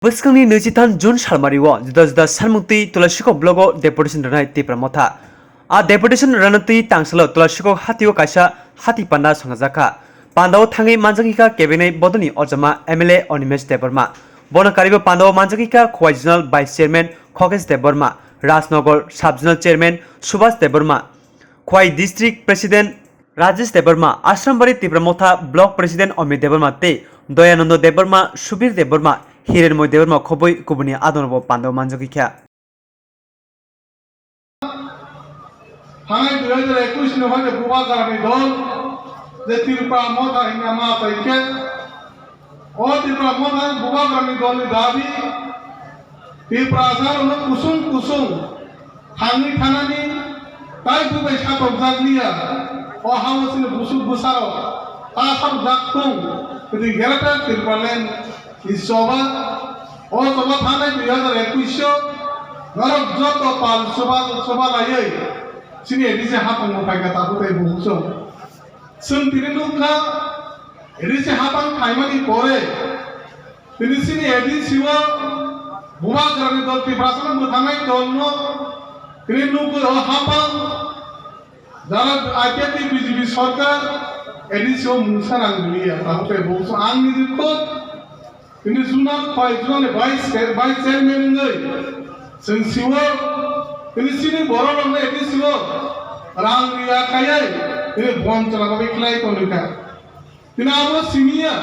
Bwskangni 23 June Salmario Juda Sanmung Tulasikhok Blocko Deputation Rwnai TIPRA Motha. Deputation Rwnai tangsalo Tulasikhok hatio kaisa hati panda songjaka. Pandao thangi manjakika cabinet bodoni ojama MLA Onimesh Deborma. Bona karibo pandao manjakika Khwai Zonal Vice Chairman Khokesh Deborma. Rajnagar Sub-Zonal Chairman Subhash Deborma. Khwai District President Rajesh Deborma. Ashrambari TIPRA Motha Block President Amit Deborma te Doyanando Deborma Subir Deborma. Hiren moi deborma khoboi kubuni adonbo pandao manjokikha. Phainai 2021 ni hoje buwa garani dol je TIPRA Motha hinyama paike o TIPRA Motha buwa garani dol ni dabi TIPRA asar no kusum thangi thanani tai bubai satok jagniya o hawasin busuk busaro ta sab jaktung kedi gerata TIPRA len Isoba, Soba Phainai 2021 Norok joto pal soba layai sini edisi hapang mopai kata putai bungso sum tirinuka edisi hapang kaimani pore tini sini edisi wa buwa garani dol TIPRA Phainai dolno tirinuku hapang dalam AKP BJP sarkar edisi wa musarang dunia taputai bungso ang nizikot ini Zonal Vice Chairman ngai sing siwa ini sini borong ngai ini siwa rang ria kayai ini bom chala babe klai to nika ini amo simia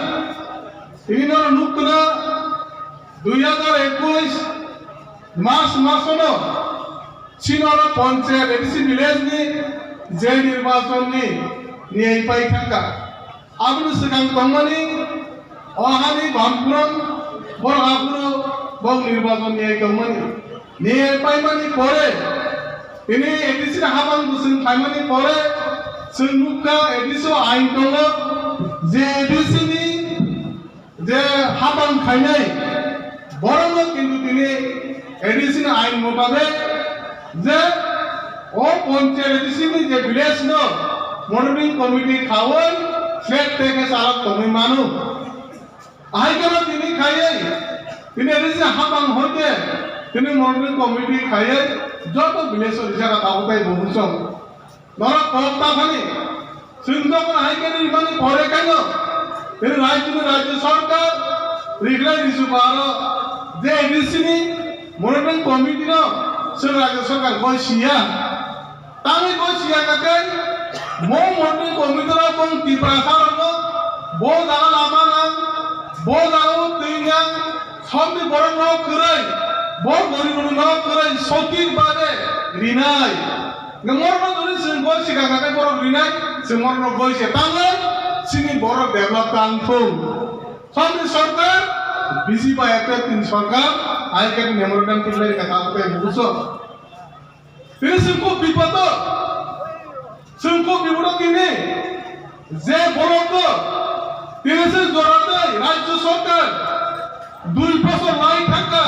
ini nor nukna 2021 মাসনো সিনরা panchayat ADC village নি যে নির্বাচন নি নিয়ে পাই থাকা আবু সিগাং তংমানি অহানি বামপুরন বড়াপুর বং নির্বাচন নিয়ে কমনি নিয়ে পাইমানি পরে তিনি এডিসি হাবাং বুসিন পাইমানি পরে সুনুকা এডিসি আইন দङ যে এডিসি নি যে হাবাং খাইনাই বরং কিন্তু তিনি এডিসি আইন মোতাবেক যে ও পঞ্চায়েত এডিসি নি যে ভিলেজ ন মনিটরিং কমিটি খাওয়াই ফ্ল্যাট থেকে চালক কমি মানু আইকানো তিনি খাইয়ে তিনি এডিসি হাবাং হইতে তিনি মনিটরিং কমিটি খাইয়ে যত ভিলেজ ইশারা তাবতাই বহুসম নরক কপ্তা ফানি সিন্ধকন আইকানি মানে পরে কেন তিনি রাজ্য সরকার রিগলাই দিছু পারো যে এডিসি নি মনিটরিং কমিটি ন সে রাজ্য সরকার কইছিয়া তামি কইছিয়া কাকে মো মনিটরিং কমিটি র কোন TIPRA সারন বো জানা লামানা বো জানো তিনা সবই বড় ন করাই বো গরিব ন করাই সঠিক ভাবে রিনাই মরন ধরে সিং কইছি কাকে বড় রিনাই সে মরন কইছে তাঙ্গে সিনি বড় ডেভেলপ কানফুং সবই সরকার বিজি বা একটা তিন সরকার আইকানি মেমোরেন্ডাম তিলাই কথা বলতে বুঝছো তিনি সিংকো বিপদ তিনি যে বড় তিনি সে জড়াতে রাজ্য সরকার 2 বছর লাই থাকা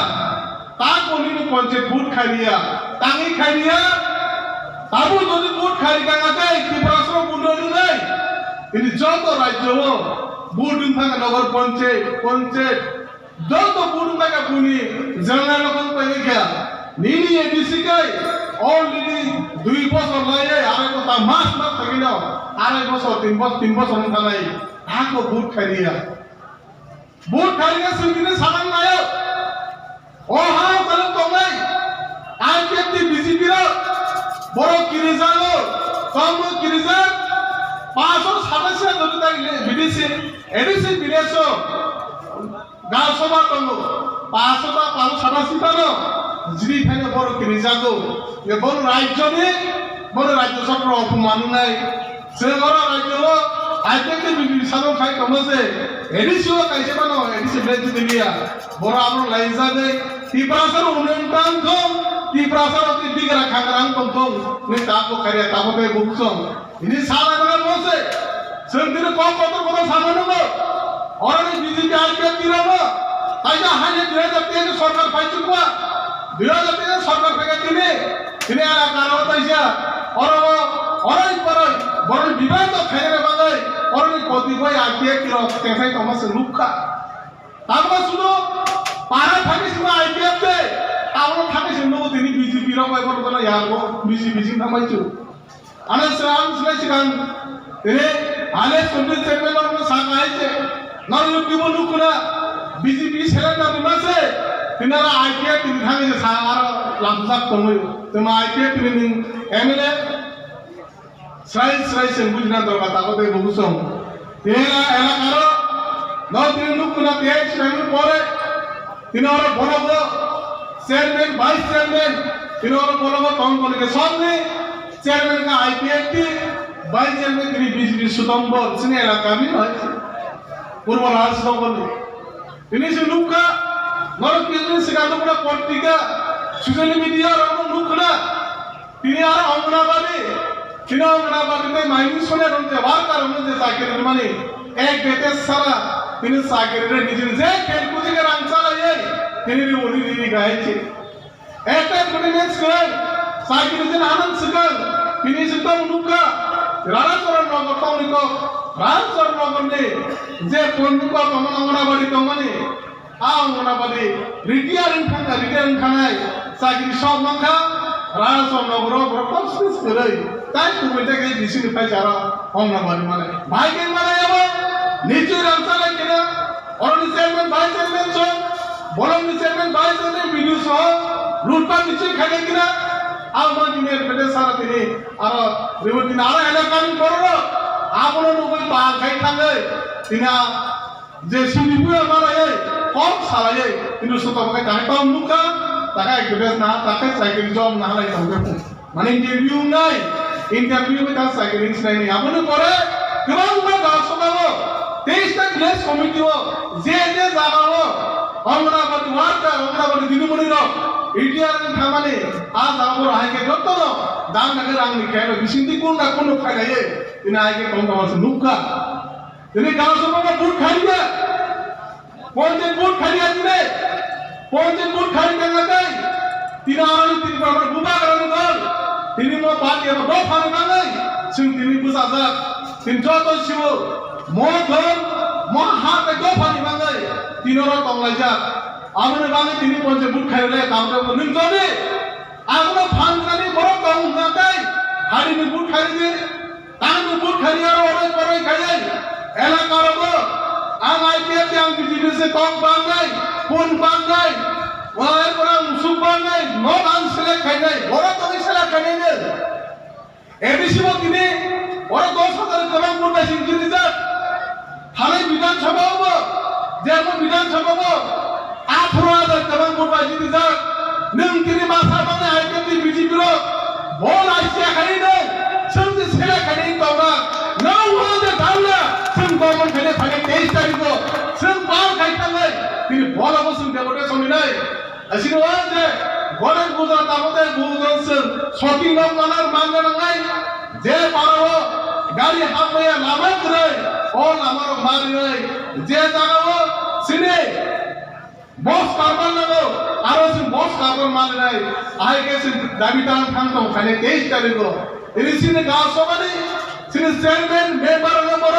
তা কোনিনো পঞ্চায়েত ভোট খাইয়া তাঙ্গি খাইয়া তাবু যদি ভোট খাই কাঙাতে TIPRA বুননি নাই তিনি যত রাজ্য ভোট থাকা নগর পঞ্চায়েত যত ভোট থাকা পুনি জানা লোকন পাইলে গিয়া নিনি এডিসি কাই অলরেডি 2 বছর লাই আড়াই কথা মাস থাকি দাও আড়াই বছর 3 বছর থাকাই ako ভোট খাইয়া সিংকিনে সামান নাই ও হা চলো তোমাই আইকেটি বিজেপি র বড় কিরিজালো কম কিরিজা 527 ধরে তাইলে বিদেশি এডিসি বিদেশো গাঁও সভা তঙ্গ 527 টা জিবি ফাইনে বড় কিরিজাগো এ বড় রাজ্য সরকার অপমান নাই সে বড় রাজ্য আইকেটি বিজেপি সানো খাই কমছে এডিসি ও কাইছে বানো এডিসি ব্লেজ দিলিয়া বড় আমর লাইজা দে TIPRA সর উন্নয়ন কাম কম TIPRA সর অতি বিগরা খাগরাং কম নে তাকো খারিয়া তাবতে বুকসম ইনি সারা বলে বসে সন্দিরে কম কত সামান্য অরনি বিজেপি আইকে দিরানো তাইজা হাইনে 2003 সরকার পাইছু কোয়া 2003 সরকার থেকে তিনি আর কারো তাইজা অরই পরই বড় বিবাদ খাইরে বাগাই অরনি কতিপয় আকিয়ে কিলো তেখাই তমাসে লুকা আমরা শুধু পাড়া থাকিস না আইপিএফ দে আমরা থাকিস না তিনি বিজেপি র কয় বড় না ইয়ার বিজেপি জিন থামাইছো আনে সাম সিলেকশন তিনি আলে কমিটি চেয়ারম্যান র সাকা আইছে নরু কিবো লুকুনা বিজেপি সেলেক্ট দিমাছে তিনারা আইপিএফ তিনি থাকি যে সার লামজাক কমই তোমা আইপিএফ তিনি এমএলএ সাই সেন বুঝনা দরকার তাকতে বুঝছম এলা এলাকার নতুন লুকুনা তেজ টাইম পরে তিনারা বড় বড় চেয়ারম্যান ভাইস চেয়ারম্যান তিনারা বড় বড় কম করে সামনে চেয়ারম্যান का आईपीएफ की वाइस चेयरमैन की बीजेपी सुतंबर सिने इलाका में है पूर्व राज सुतंबर ini si luka nor kini sekarang pura politika social media orang luka ini ada अंगनाबादी में माइनिंग सोने रंते वार कर रंते साकिर मनी एक बेटे सारा ini साकिर रे निजिन जे खेल कूद के रंग चला ये ini री ओली री गाय चे एक टाइम कोने मैच कर साकिर जन आनंद सकल ini सुतम luka राणा चरण नगर टाउनिको राज चरण नगर ने जे पन्नुको तमन अंगनाबादी तमने आ अंगनाबादी रिटायरिंग खानाय साकिर सब मंखा राणा चरण नगर बरकम स्पेस करे তাই কমিটি কে ডিসি পাই যারা अंगनाबादी মানে ভাই কে মানে যাবো নিচে রাস্তালে কিনা অরনি চেয়ারম্যান ভাইস চেয়ারম্যান সহ বলনি চেয়ারম্যান ভাইস চেয়ারম্যান ভিডিও সহ লুটপা নিচে খাইলে কিনা আমার দিনের পেটে সারা তিনি আর রিবদিন আর এলাকানি করলো আপন নকই পা খাই থাকে তিনা যে সিনিবু আমার এই কম সারায়ে কিন্তু সতবকে তাই পাম মুকা তাকা একবেস না তাকে সাইকেল জব না লাই থাকে মানে ইন্টারভিউ में তার সাইকেল নাই আপন করে কেবল না দর্শকও 23 টা প্লেস কমিটি ও যে জাগাও अंगनाबादी वार्ता अंगनाबादी दिनुमनिर इटियारनि खामानि आज आबर आइके दत्तन दाम नगर आंनि खायनो बिसिंदि कोनना कोनो खायनाये दिनै आइके कमकामास नुक्का दिनै गाव सभामा बुट खाइया पन्चे बुट खाइया दिनै पन्चे बुट खाइ थांगादै तिना आरनि तिन बाबर बुबा गरन दल तिनि म पार्टी एबा दफान नाङै जों तिनि बुजाजाक तिन जत सिबो मधन महात दफानि नाङै तिनरा तंलायजा आमने बाङै तिनि पन्चे बुट खाइले दामटा नों जने आगनो फाननानै बर गाव नाथाय हारिनि बुट खाइदि आंनि बुट खाइया अरै परै खाइयै एलाकारबो आं आईपीएफ आं बिजेपि से टक बाङै फन बाङै वाय परा मुसुक बाङै नट आं सेलेक्ट खाइनै बर तनि सेलेक्ट खाइनै एबिसि बो तिनि बर 10,000 गोबां बुट बासिन दिजा थानाय विधानसभायावबो जेरखम विधानसभायावबो 18,000 गोबां बुट बासिन दिजा नों तिनि मासा बाङै आईपीएफ बिजेपि रो बल आइसिया खाइनै जोंनि सेलेक्ट खाइनै गावना नौ हाजार दावला जों गभर्नमेन्ट खाइले थानाय 23 तारिखो जों बार खाइथाङै तिनि बलाबो जों डेपुटेशन नै असिनो जे गणेश गुजरात आबोदे गुजरात जों शॉपिंग नाम मानार मांगा नाङै जे पारो गाड़ी हामैया लामा करे ओ लामारो मारिनै जे जागावो सिने बस कारबार नांगौ आरो जों बस कारबार मारिनै आइके जों दाबिदान थांथौ खाने 23 तारिखो इनि सिने गाव सभानि सिने चेयरमैन मेम्बार नम्बर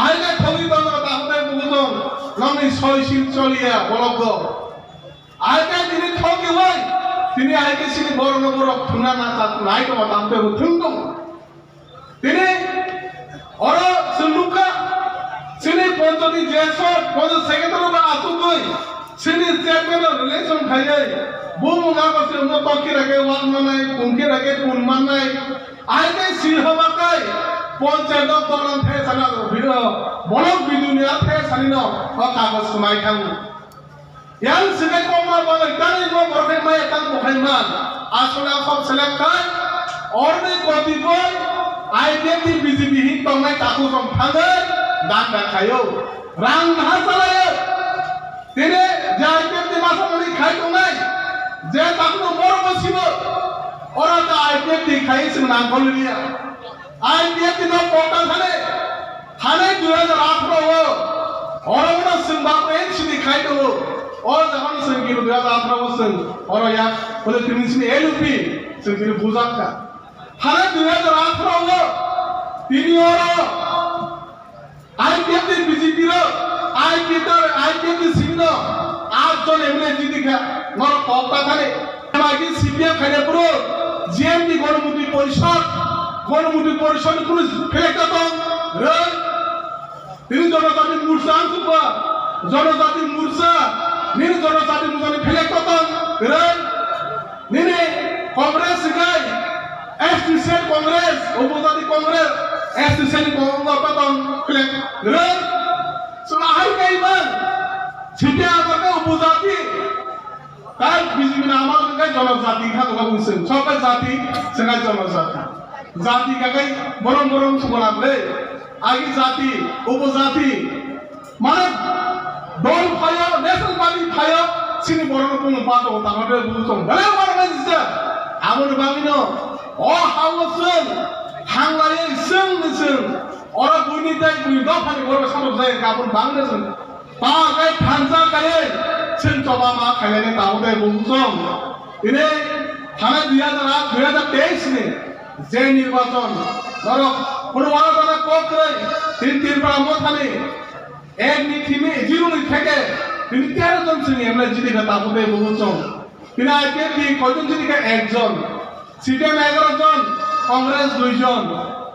आइके थगि दङ ताहते बुझों नमनि सयसिन चलिया ब्लक्को आइके तिनि थगि होय तिनि आइके सिने बर नम्बर थुना ना नाइ दङ ताहते थुंदो तिनि और सुलुका सिने पंचदी जेसर पंच सेक्रेटारि बा आसुगै सिने चेयरमैन रिलेशन खायै बुमुगा कसे न तखि राखे वान मानाय कुंखि राखे कुन मानाय आइके सिरहमाकै पंचायत दरन थे साना भिडियो ब्लक बिदुनिया थे सानिनो कागज समाय थां यां सिने कमा बाय गानि न बरखाय माय तां बखायमान आसला सब सेलेक्ट खाय और नै कतिपय आईपीएफ बीजेपी हित तंनाय ताकु सम थाङै दान खायो रां नाहा सालायो तिने जे आईपीएफ मासामनि खाय तंनाय जे ताकु बर बसिबो ओरा ता आईपीएफ खाय जों नांगलिया आईपीएफ न पोटा थाने 2018 हो और उना जों बापरे सिनि खाय दङ और जहान जों 2018 जों और या बोले तिनिसिनि एलपी जों तिनि बुजाका थाने 2018 हो तिनि और आईपीएफ बीजेपी रो আইপিএফ সিনো 8 জন এমএলএ জিদিকা নর কপটা খানে মাগি সিপিএম খানে পুরো জিএমডি গণমন্ত্রী পরিষদ কোন ফেলেকা তো তিনি জনজাতি মোর্চা আনসুপা জনজাতি মোর্চা নির জনজাতি মোর্চা ফেলেকা তো নিনে কংগ্রেস গাই এসটিসিএল কংগ্রেস উপজাতি কংগ্রেস এসটিসিএল কংগ্রেস পাতন ফেলেক সুনা হাই কাইমান ছিটে আমাকে উপজাতি তাই বিজেপি না আমার গাই জনজাতি খাতোকা বুঝছেন সবাই জাতি সেনা জনজাতি জাতি কাকাই বরং বরং সুবনাবলে আগে জাতি উপজাতি মানে দল ফায়া ন্যাশনাল পার্টি ফায়া সিনি বরং কোন পাতো তাহলে বুঝছম বলে বরং দিছে আমন বাঙিনো অ হাওসন হাংলায়ে जों অরা বুইনিতাই বুই দফানি বড় সামব যায় কাপন বাংলাদেশ তা গাই থানসা গায়ে जों জবা মা খাইলে তাওদে বুঝছম ইনে থানা 2023 নে যে নির্বাচন ধরো কোন ওয়াদানা কোকরে তিনবার মথানি এক নিথিমে জিরোনি থেকে তিনি 13 জন ছিলেন আমরা জিদিকা তাওদে বুঝছম তিনি আইপিএফ কয়জন জিদিকা একজন সিপিএম 11 জন কংগ্রেস 2 জন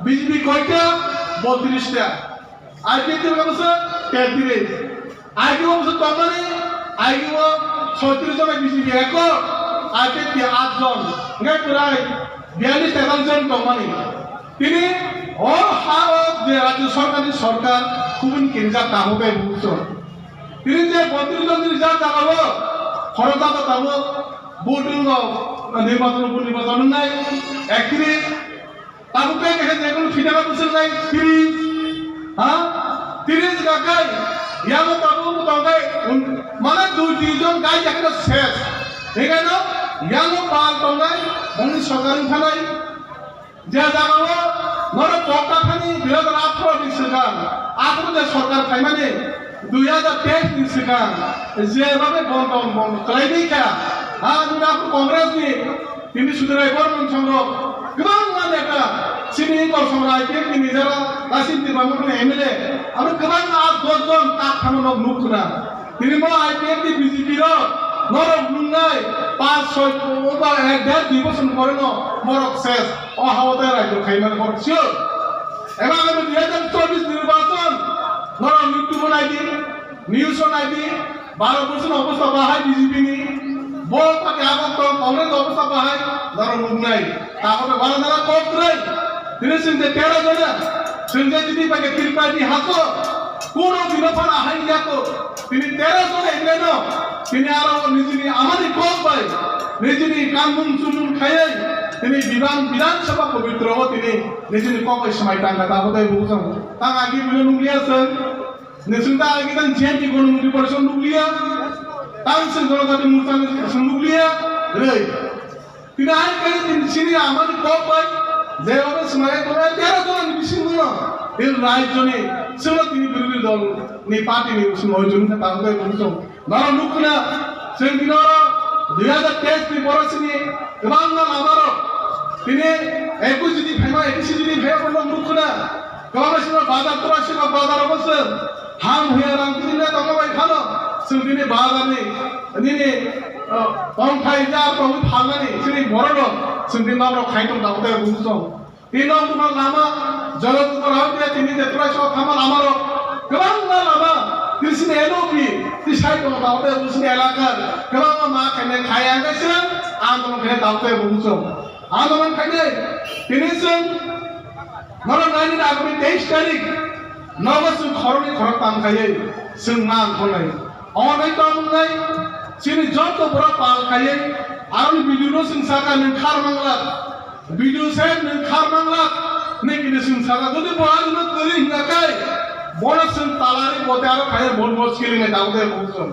বিজেপি কয়টা 32টা আইপিএফ বলছে 33 আইপিএফ বলছে কমানে আইপিএফ 36 জন বিজেপি এক আইপিএফ 8 জন গায় প্রায় 42 জন কমানে তিনি ও হাওক যে রাজ্য সরকার খুবই কেঞ্জা কামবে বুঝছো তিনি যে 32 জন যা জাগাবো খরচা তো তাবো ভোটিং নির্বাচন নাই একটি তাবুকে গেছে যেগুলো ফিটাকা বুঝছেন নাই 30 গাগাই ইয়ানো তাবু তাঙ্গাই মানে 2 জন গাই একটা শেষ এখানে ইয়ানো পাল তাঙ্গাই বনি সরকারি থানাই যে জাগাবো নরে পকা থানি 2018 দিছিলাম 18 যে সরকার খাই মানে 2023 দিছিলাম যেভাবে বন্ধ করাইনি কা আমরা কংগ্রেস নি তিনি সুদরাই বর্মন সংগ্রহ গোबां মানে একটা সিনি গসংরা আইপিএফ नि নিজরা কাসিম দিবামন এমএলএ আমি গোबां 8 জন কাট খামন নুখনা তিনি মো আইপিএফ नि বিজেপি র নর রুনাই 5-6 ওবা 1.5 বছর পরে ন মরক শেষ ও হাওতে রাজ্য খাইমান করছিও এবার আমি 2024 নির্বাচন নর ইউটিউব নাইদি নিউজ নাইদি 12 বছর অবস্থা বাহাই বিজেপি নি বল পাকে আগত কংগ্রেস অবস্থা বাহাই নর রুনাই তাহলে ভালো জায়গা কোত্রে তিনি সিনতে 13 জন সিনতে যদি পাকে ত্রিপাঠি হাসো কোন বিরোধন আহাই যাতো তিনি 13 জন এলেন তিনি আর নিজনি আমারই কোপ পাই নিজনি কানুন চুনুন খায় তিনি বিধানসভা পবিত্র তিনি নিজনি কোপ সময় টাঙ্গা তাহলে বুঝাম তা আগে বলে নুলিয়াছেন নিশ্চিন্তা আগে তান জেপি গণমন্ত্রী পরিষদ নুলিয়া তানসেন জনজাতি মোর্চা নুলিয়া রে তিনি আই কাই তিনি সিনি আমারই কোপ পাই যেভাবে সময় করে 13 জন বিশিন্ন এই রাজ্যনি সেগুলো তিনি বিরোধী দল নি পার্টি নি সময় জন্য তাহলে বুঝছো নর নুকুনা সেই দিনর 2023 নি বরসনি বাংলা আমার তিনি 21 যদি ফেমা 21 যদি ফেমা বলল নুকুনা কমাসিন বাজার তুলাসিক বাজার অবশ্য হাম হয়ে রাম দিনে তমাই খানো সেই দিনে বাজারে নিনে পংখাই যা প্রভু ফালনানি সেই বড় সেই দিন আমরা খাইতম তাহলে বুঝছো তিন নম্বর লামা জগৎ করাতে তিনি যে তুলাসিক খামার আমার গোबां লামা কৃষ্ণ এলোপি তিসাই তো তাহলে বুঝনি এলাকার গোबां মা খানে খায়া গেছে আন্দোলন খানে তাহলে বুঝছো আন্দোলন খানে তিনি जों নর নাইনি আগামী 23 তারিখ নবসু খরনি খরক তাম খায়ে जों নাম খনাই অনাই তো নাই সিনি যত বড় পাল খায়ে আর ভিডিও जों সাকা নং খার মাংলা ভিডিও সে নং খার মাংলা নেকিনে जों সাকা যদি বড় করি নাকাই বড় जों তালারি বতে আর খায়ে ভোট ভোট ছিলি না তাহলে বুঝছো